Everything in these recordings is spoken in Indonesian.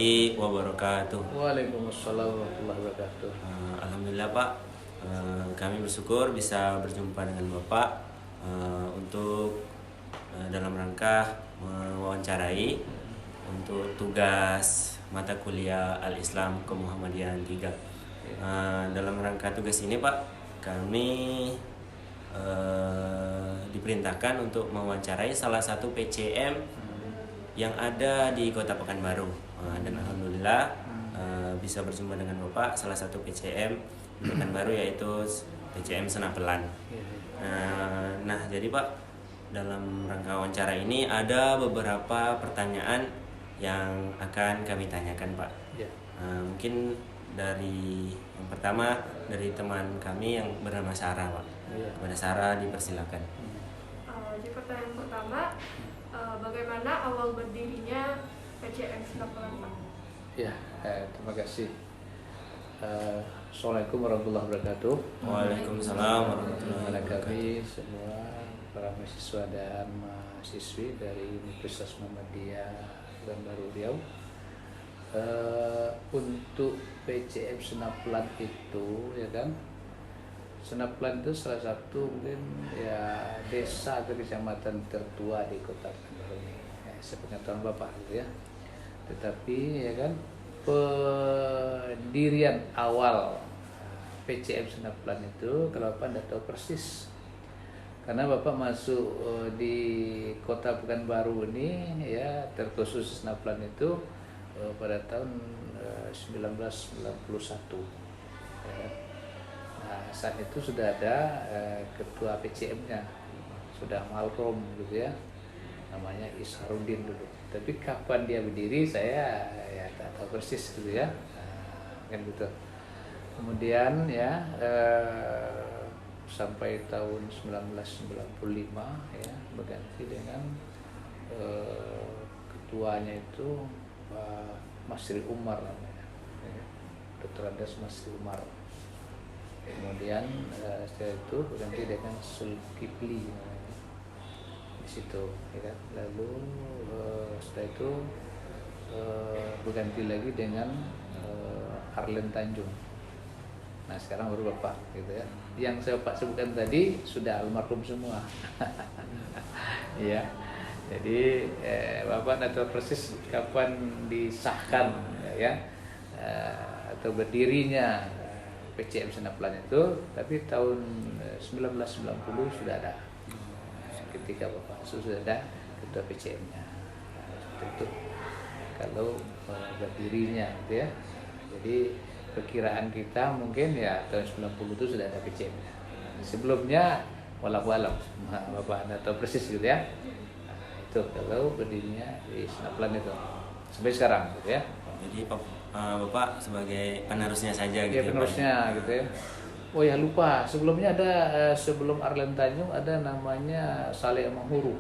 warahmatullahi wabarakatuh. Waalaikumsalam warahmatullahi wabarakatuh. Alhamdulillah Pak, kami bersyukur bisa berjumpa dengan Bapak untuk dalam rangka mewawancarai untuk tugas mata kuliah Al-Islam Kemuhammadiyaan 3. Dalam rangka tugas ini Pak, kami diperintahkan untuk mewawancarai salah satu PCM yang ada di Kota Pekanbaru, dan alhamdulillah bisa berjumpa dengan Bapak salah satu PCM di Pekanbaru, yaitu PCM Senapelan. Nah jadi Pak, dalam rangka wawancara ini ada beberapa pertanyaan yang akan kami tanyakan Pak. Mungkin dari yang pertama dari teman kami yang bernama Sarah Pak. Kepada Sarah dipersilakan. Jadi pertanyaan pertama, bagaimana awal berdirinya PCM Senapelan Pak? Ya, terima kasih. Assalamualaikum warahmatullahi wabarakatuh. Waalaikumsalam warahmatullahi Kepada wabarakatuh. kami semua para mahasiswa dan mahasiswi dari Universitas Muhammadiyah Pekanbaru Riau. Untuk PCM Senapelan itu, ya kan, Senapelan itu salah satu mungkin ya desa atau kecamatan tertua di Kota Pekanbaru ini, sepengetahuan Bapak gitu ya. Tetapi ya kan, pendirian awal PCM Senapelan itu kalau Bapak tidak tahu persis, karena Bapak masuk di Kota Pekanbaru ini ya, terkhusus Senapelan itu pada tahun 1991 ya. Nah, saat itu sudah ada ketua PCM-nya, sudah almarhum gitu ya, namanya Isharudin dulu. Tapi kapan dia berdiri saya ya tak tahu persis gitu ya, kan gitu. Kemudian ya sampai tahun 1995 ya berganti dengan ketuanya itu Pak Masri Umar namanya, ya, Dr. Andes Masri Umar. Kemudian setelah itu berganti dengan Zulkifli namanya di situ, ya kan. Lalu setelah itu berganti lagi dengan Arlen Tanjung. Nah sekarang baru Bapak gitu ya. Yang saya Pak sebutkan tadi sudah almarhum semua. Ya. Jadi Bapak tidak tahu persis kapan disahkan ya, atau berdirinya PCM Senapelan itu, tapi tahun 1990 sudah ada. Ketika Bapak sudah ada ketua PCM-nya. Itu kalau berdirinya gitu ya. Jadi perkiraan kita mungkin ya tahun 90 itu sudah ada PCM-nya. Sebelumnya wallahu alam, Bapak tidak tahu persis gitu ya. Itu kalau berdirinya di Senapelan itu sampai sekarang gitu ya. Jadi Bapak sebagai penerusnya saja gitu Ya, penerusnya gitu ya. Oh ya lupa, sebelumnya ada sebelum Arlen Tanjung ada namanya Saleh Mahuru.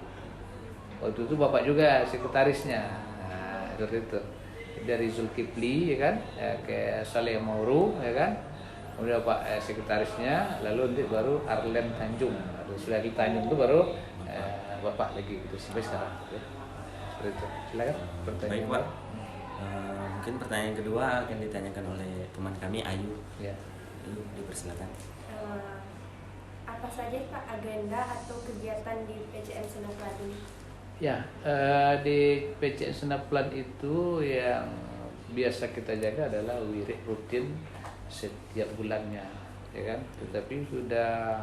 Waktu itu Bapak juga sekretarisnya. Nah, itu dari Zulkifli ya kan, ya, ke Saleh Mahuru ya kan. Kemudian Bapak sekretarisnya, lalu nanti baru Arlen Tanjung. Sudah di Tanjung itu baru Bapak lagi gitu sampai sekarang gitu. Seperti itu. Silakan pertanyaan. Baik Pak. Mungkin pertanyaan kedua akan ditanyakan oleh teman kami Ayu. Ya. Ayu, dipersilakan. Apa saja Pak agenda atau kegiatan di PCM Senapelan ini? Ya, di PCM Senapelan itu yang biasa kita jaga adalah wirid rutin setiap bulannya, ya kan. Tetapi sudah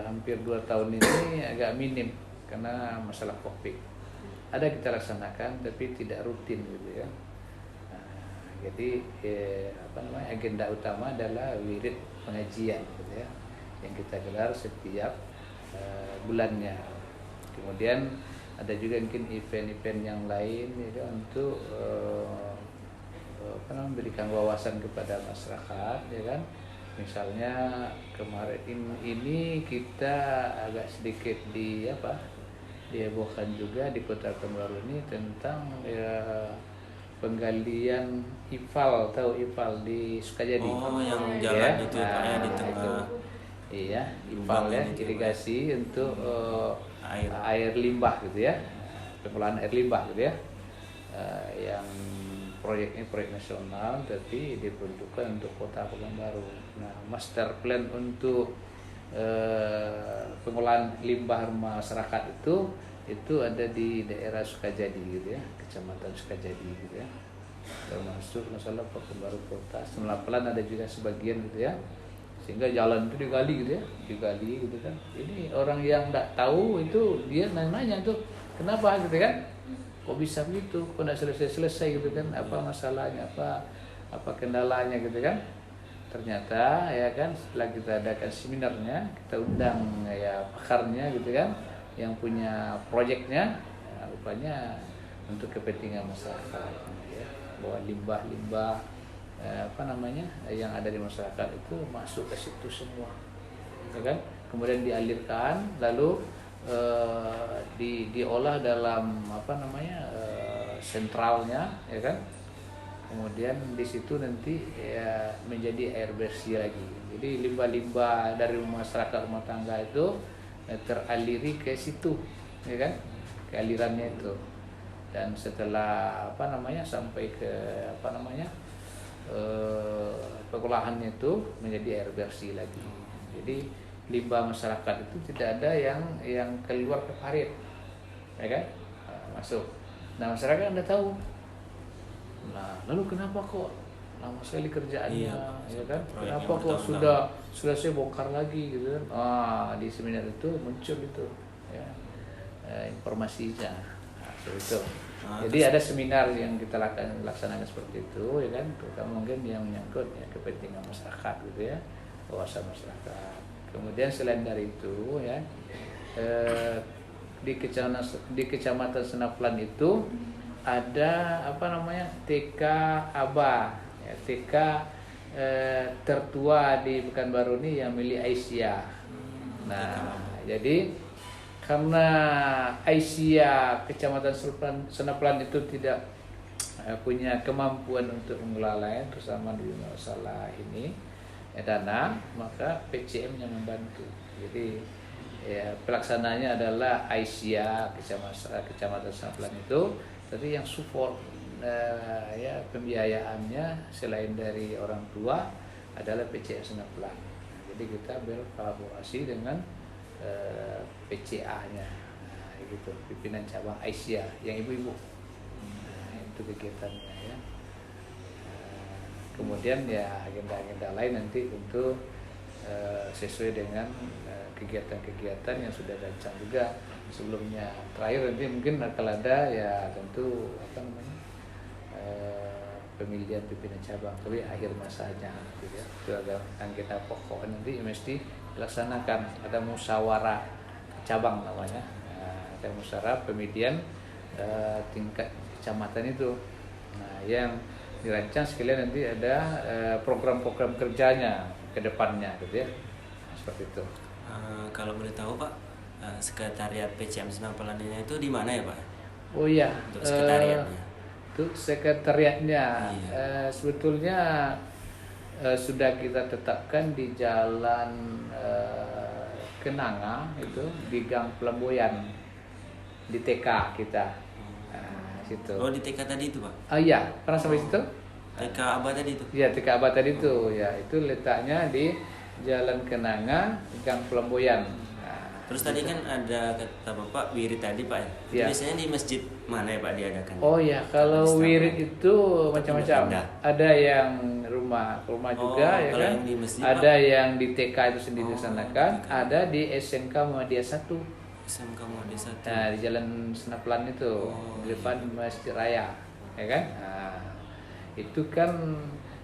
hampir 2 tahun ini agak minim karena masalah COVID. Ada kita laksanakan tapi tidak rutin gitu ya. Nah, jadi agenda utama adalah wirid pengajian gitu ya, yang kita gelar setiap bulannya. Kemudian ada juga mungkin event-event yang lain ya, untuk memberikan wawasan kepada masyarakat ya kan. Misalnya kemarin ini kita agak sedikit dihebohkan juga di Kota Pekanbaru ini tentang ya, penggalian IFAL, tahu IFAL di Sukajadi. Oh, yang jalan itu Pak ya, di tengah. Itu. Iya, IFAL ya, irigasi untuk air limbah gitu ya, pengolahan air limbah gitu ya, yang proyek ini proyek nasional tapi diperuntukkan untuk Kota Pekanbaru. Nah, master plan untuk pengolahan limbah masyarakat itu ada di daerah Sukajadi gitu ya, Kecamatan Sukajadi gitu ya. Termasuk masalah Pekanbaru Kota, Senapelan ada juga sebagian gitu ya. Sehingga jalan itu digali gitu ya, digali gitu kan. Ini orang yang nggak tahu itu dia nanya-nanya tuh, kenapa gitu kan? Kok bisa begitu? Kok nggak selesai-selesai gitu kan? Apa masalahnya? Apa kendalanya gitu kan? Ternyata ya kan setelah kita adakan seminarnya, kita undang ya pakarnya gitu kan, yang punya proyeknya, ya, rupanya untuk kepentingan masyarakat ya, bahwa limbah-limbah yang ada di masyarakat itu masuk ke situ semua, ya kan? Kemudian dialirkan, lalu diolah dalam sentralnya, ya kan? Kemudian di situ nanti ya menjadi air bersih lagi. Jadi limbah-limbah dari masyarakat rumah tangga itu teraliri ke situ, ya kan? Ke alirannya itu. Dan setelah sampai ke pengolahannya itu menjadi air bersih lagi. Jadi limbah masyarakat itu tidak ada yang keluar ke parit, ya kan? Masuk. Nah, masyarakat Anda tahu. Nah, lalu kenapa kok lama sekali kerjaannya, ya kan? Kenapa kok sudah saya bongkar lagi gitu kan? Di seminar itu muncul itu ya, informasinya. Nah, seperti itu. Jadi ada seminar yang kita laksanakan seperti itu, ya kan? Terutama mungkin yang menyangkut ya kepentingan masyarakat gitu ya, wawasan masyarakat. Kemudian selain dari itu ya, di Kecamatan Senapelan itu ada TK Aba, ya, TK tertua di Pekanbaru ini yang milik Aisyah. Nah, jadi karena Aisyah Kecamatan Senapelan itu tidak punya kemampuan untuk mengelola bersama di masalah ini dana, maka PCM yang membantu. Jadi ya, pelaksananya adalah Aisyah Kecamatan Senapelan itu, tapi yang support ya pembiayaannya selain dari orang tua adalah PCM Senapelan. Jadi kita berkolaborasi dengan PCA-nya, gitu, pimpinan cabang Aisyah yang ibu-ibu. Itu kegiatannya ya. Kemudian ya agenda-agenda lain nanti tentu sesuai dengan kegiatan-kegiatan yang sudah dirancang juga sebelumnya. Terakhir nanti mungkin akan ada ya tentu pemilihan pimpinan cabang, tapi akhir masanya gitu ya. Itu ada agenda pokok nanti mesti dilaksanakan. Ada musyawarah cabang namanya, ada musyawarah pemilihan tingkat kecamatan itu. Nah, yang dirancang sekalian nanti ada program-program kerjanya ke depannya gitu ya. Seperti itu. Kalau boleh tahu Pak, sekretariat PCM Senapelan ini itu di mana ya Pak? Oh iya, untuk sekretariatnya. Untuk sekretariatnya Iya. Sebetulnya sudah kita tetapkan di Jalan Kenanga itu di Gang Pelamboyan di TK kita. Situ. Oh, di TK tadi itu Pak? Iya, pernah sampai situ? TK Abah tadi itu? Iya, TK Abah tadi itu. Ya, itu letaknya di Jalan Kenanga, Gang Pelamboyan. Terus tadi kan ada kata Bapak wirid tadi Pak ya? Ya. Biasanya di masjid mana ya Pak diadakan? Oh ya, kalau wirid itu macam-macam. pindah. Ada yang rumah juga ya kalau kan. yang di masjid, Ada yang di TK itu sendiri Oh, dilaksanakan, TK. ada di SMK Muhammadiyah 1. SMK Muhammadiyah 1. Nah, di Jalan Senapelan itu, di depan Masjid Raya, ya kan? Nah, itu kan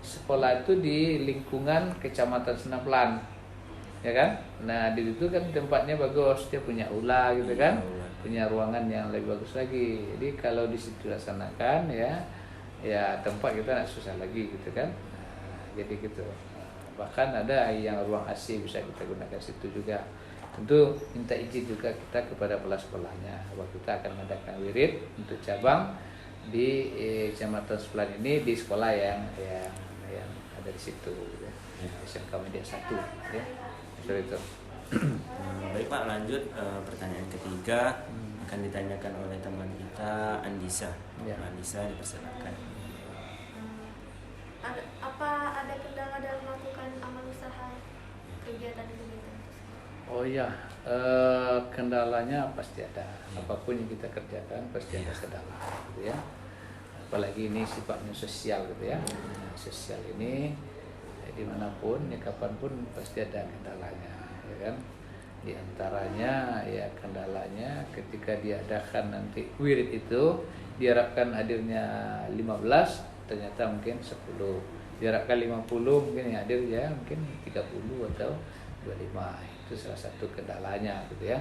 sekolah itu di lingkungan Kecamatan Senapelan, ya kan? Nah, di situ kan tempatnya bagus, dia punya aula gitu kan, punya ruangan yang lebih bagus lagi. Jadi kalau di situ laksanakan ya tempat kita nggak susah lagi gitu kan. Nah, jadi gitu. Bahkan ada yang ruang AC bisa kita gunakan situ juga. Tentu minta izin juga kita kepada kepala sekolahnya bahwa kita akan mengadakan wirid untuk cabang di Kecamatan Senapelan ini di sekolah yang ada di situ, ya. SMK Muhammadiyah 1, ya. Seperti itu. Baik Pak, lanjut pertanyaan ketiga akan ditanyakan oleh teman kita Andisa. Ya. Andisa dipersilakan. Apa ada kendala dalam melakukan amal usaha kegiatan-kegiatan? Oh iya, kendalanya pasti ada. Apapun yang kita kerjakan pasti ada kendala, gitu ya. Apalagi ini sifatnya sosial, gitu ya. Sosial ini dimanapun, ya kapanpun pasti ada kendalanya, ya kan. Di antaranya ya kendalanya ketika diadakan nanti wirid itu diharapkan hadirnya 15, ternyata mungkin 10. Diharapkan 50, mungkin yang hadir ya mungkin 30 atau 25. Itu salah satu kendalanya, gitu ya.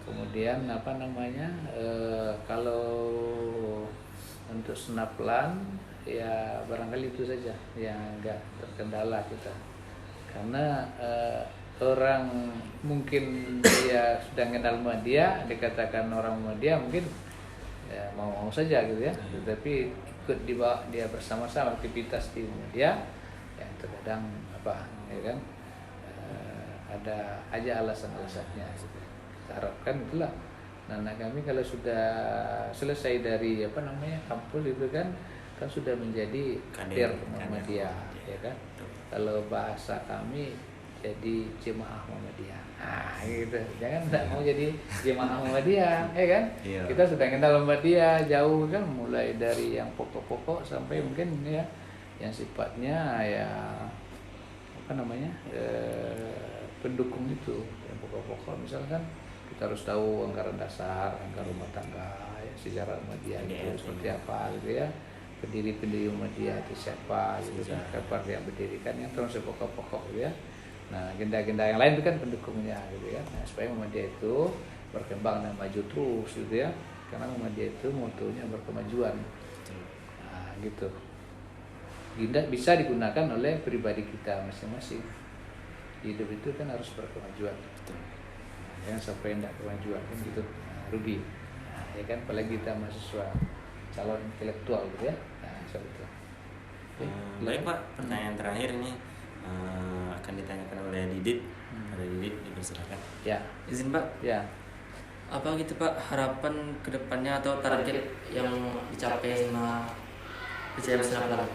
Kemudian apa namanya, kalau untuk senaplan ya barangkali itu saja yang agak terkendala kita, karena orang mungkin dia sudah kenal sama dia, dikatakan orang sama dia mungkin ya mau saja, gitu ya. Tetapi ikut dibawa dia bersama-sama aktivitas di dia, yang terkadang apa, ya kan, ada aja alasan-alasannya. Kita harapkan itulah. Nah, anak kami kalau sudah selesai dari apa namanya kampus itu kan sudah menjadi kader Muhammadiyah, ya kan. Kalau bahasa kami jadi jemaah Muhammadiyah. Nah, gitu. Jangan tidak mau jadi jemaah Muhammadiyah, ya kan? Iya. Kita sudah kenal Muhammadiyah jauh kan, mulai dari yang pokok-pokok sampai mungkin ya yang sifatnya ya apa namanya? Pendukung itu yang pokok-pokok, misalkan kita harus tahu anggaran dasar, anggaran rumah tangga, ya, sejarah Muhammadiyah itu seperti apa, gitu ya, pendiri-pendiri Muhammadiyah itu siapa, gitu kan, kapan yang berdirikan, yang terus pokok-pokok, gitu ya. Nah, agenda-agenda yang lain itu kan pendukungnya, gitu ya. Nah, supaya Muhammadiyah itu berkembang dan maju terus, gitu ya, karena Muhammadiyah itu motonya berkemajuan. Nah, gitu. Bisa digunakan oleh pribadi kita masing-masing. Hidup itu kan harus berkemajuan, jangan sampai tidak kemajuan kan, gitu. Nah, rugi. Nah, ya kan, apalagi kita mahasiswa calon intelektual, gitu ya. Nah, seperti itu. Baik Pak, pertanyaan terakhir ini akan ditanyakan oleh Didit. Ada Didit, dipersilakan. Ya. Izin Pak. Ya. Apa gitu Pak harapan kedepannya atau target yang dicapai sama PCM Senaplan?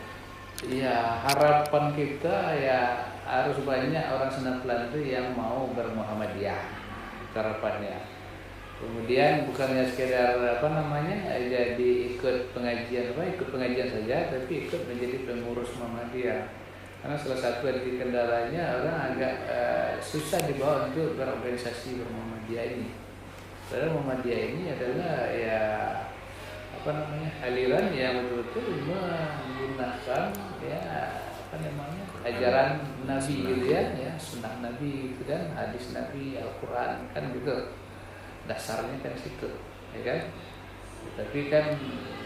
Iya, harapan kita ya harus banyak orang Senaplan itu yang mau bermuhammadiyah, harapannya. Kemudian bukannya sekedar apa namanya jadi ikut pengajian saja, tapi ikut menjadi pengurus Muhammadiyah. Karena salah satu dari kendalanya orang agak susah dibawa untuk berorganisasi bermuhammadiyah ini. Padahal Muhammadiyah ini adalah ya apa namanya aliran yang betul-betul menggunakan ya apa namanya ajaran Nabi, gitu ya, sunnah Nabi, gitu kan, hadis Nabi, Al-Quran kan, gitu. Dasarnya kan situ, ya kan. Tapi kan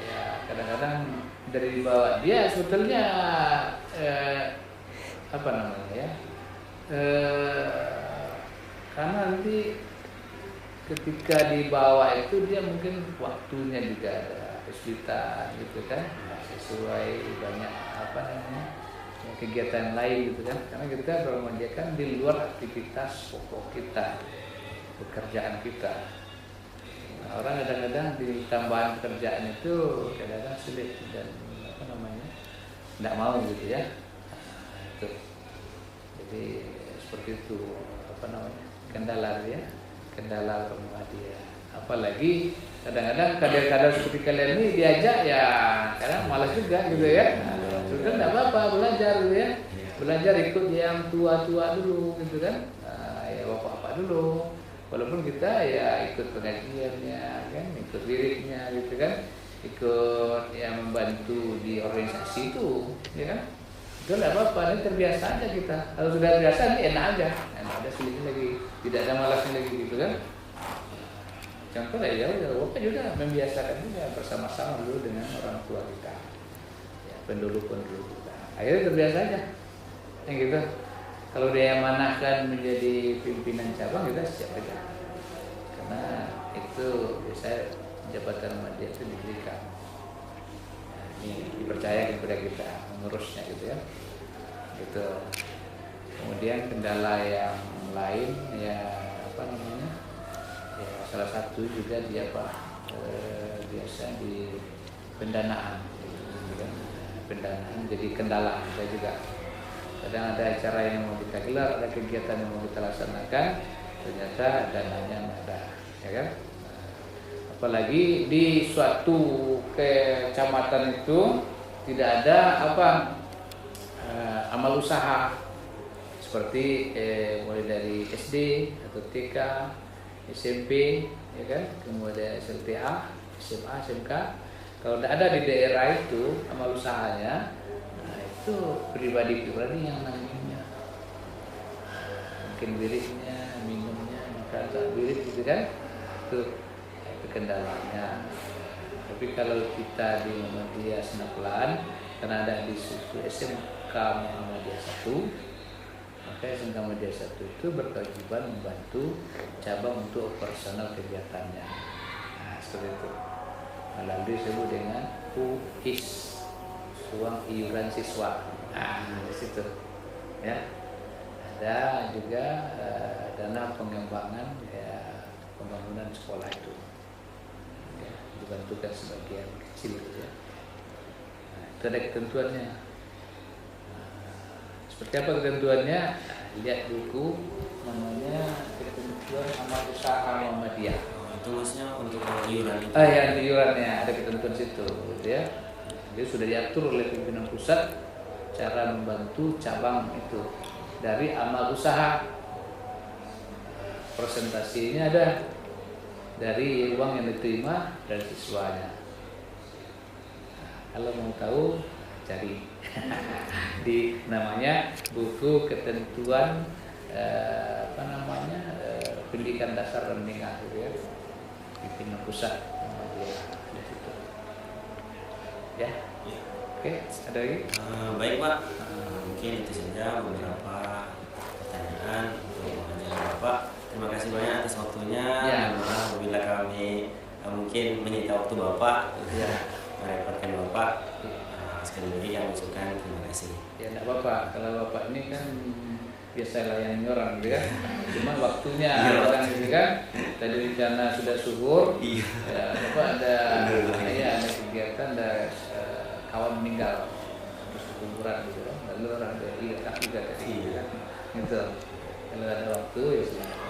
ya kadang-kadang dari bawah dia sebetulnya apa namanya ya, karena nanti ketika di bawah itu dia mungkin waktunya juga ada kesulitan, gitu kan, sesuai banyak apa namanya ya, kegiatan lain, gitu kan. Karena kita bermuhammadiyah di luar aktivitas pokok kita, pekerjaan kita. Nah, orang kadang-kadang di tambahan pekerjaan itu kadang-kadang sulit dan apa namanya tidak mau, gitu ya. Nah, itu. Jadi seperti itu apa namanya kendala ya, kendala bermuhammadiyah. Apalagi kadang-kadang kader-kader seperti kalian ini diajak ya kadang malas juga, gitu ya. Sudah tidak apa-apa belajar, gitu ya. Belajar ikut yang tua-tua dulu, gitu kan. Nah, ya bapak-bapak dulu. Walaupun kita ya ikut pengajiannya kan, ikut liriknya, gitu kan, ikut ya membantu di organisasi itu, ya kan. Itu tidak apa-apa, ini terbiasa aja kita. Kalau sudah biasa ini enak aja sulitnya lagi, tidak ada malasnya lagi, gitu kan. Contoh ya bapak juga membiasakan juga bersama-sama dulu dengan orang tua kita, ya, pendulu-pendulu kita. Akhirnya terbiasa aja, yang gitu. Kalau dia manahkan menjadi pimpinan cabang, kita siap aja. Karena itu biasanya jabatan Muhammadiyah itu diberikan. Nah, ini dipercaya kepada kita mengurusnya, gitu ya. Gitu. Kemudian kendala yang lain ya apa namanya? Ya salah satu juga dia biasa di pendanaan, gitu kan. pendanaan jadi kendala kita juga. Kadang ada acara yang mau kita gelar, ada kegiatan yang mau kita laksanakan, ternyata dananya nggak ada, ya kan? Apalagi di suatu kecamatan itu tidak ada amal usaha seperti mulai dari SD atau TK, SMP, ya kan, kemudian SLTA, SMA, SMK. Kalau tidak ada di daerah itu amal usahanya, nah itu pribadi-pribadi yang nanggungnya, mungkin biliknya, minumnya, makan saat bilik gitu kan, itu kendalanya. Tapi kalau kita di Muhammadiyah Senaplan, karena ada di situ SMK Muhammadiyah 1, maka SMK Muhammadiyah 1 itu berkewajiban membantu cabang untuk operasional kegiatannya. Nah, seperti itu. Melalui disebut dengan UIS, uang iuran siswa. Nah, di situ. Ya. Ada juga dana pengembangan pembangunan sekolah itu. Ya, dibantukan sebagian kecil ya. Nah, itu ada ketentuannya. Seperti apa ketentuannya? Lihat buku namanya Ketentuan Amal Usaha Muhammadiyah. Itu maksudnya untuk iuran itu. Ya, iurannya ada ketentuan situ, gitu ya. Jadi sudah diatur oleh pimpinan pusat cara membantu cabang itu dari amal usaha. Presentasinya ada dari uang yang diterima dari siswanya. Kalau mau tahu cari di namanya buku ketentuan pendidikan dasar dan menengah gitu ya, pimpinan pusat di situ ya. Oke, ada lagi? Baik Pak, mungkin itu saja beberapa pertanyaan untuk pengajaran Bapak. Terima kasih banyak atas waktunya. Apabila kami mungkin menyita waktu Bapak, merepotkan Bapak, sekali lagi kami ucapkan terima kasih. Ya tidak apa-apa, kalau Bapak ini kan biasa layani orang gitu kan. Cuma waktunya orang gitu kan. Tadi rencana sudah subuh. Ya, Bapak ada kegiatan, ada kawan meninggal terus kuburan gitu kan. Lalu orang ada ikat juga tadi kan. Gitu. Kalau ada waktu ya silakan.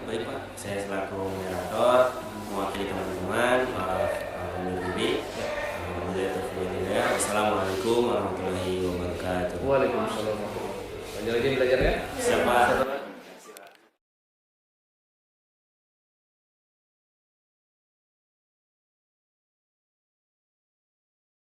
Baik Pak, saya selaku moderator mewakili teman-teman, undur diri. Wassalamualaikum warahmatullahi wabarakatuh. Waalaikumsalam. Belajar ya? Siapa?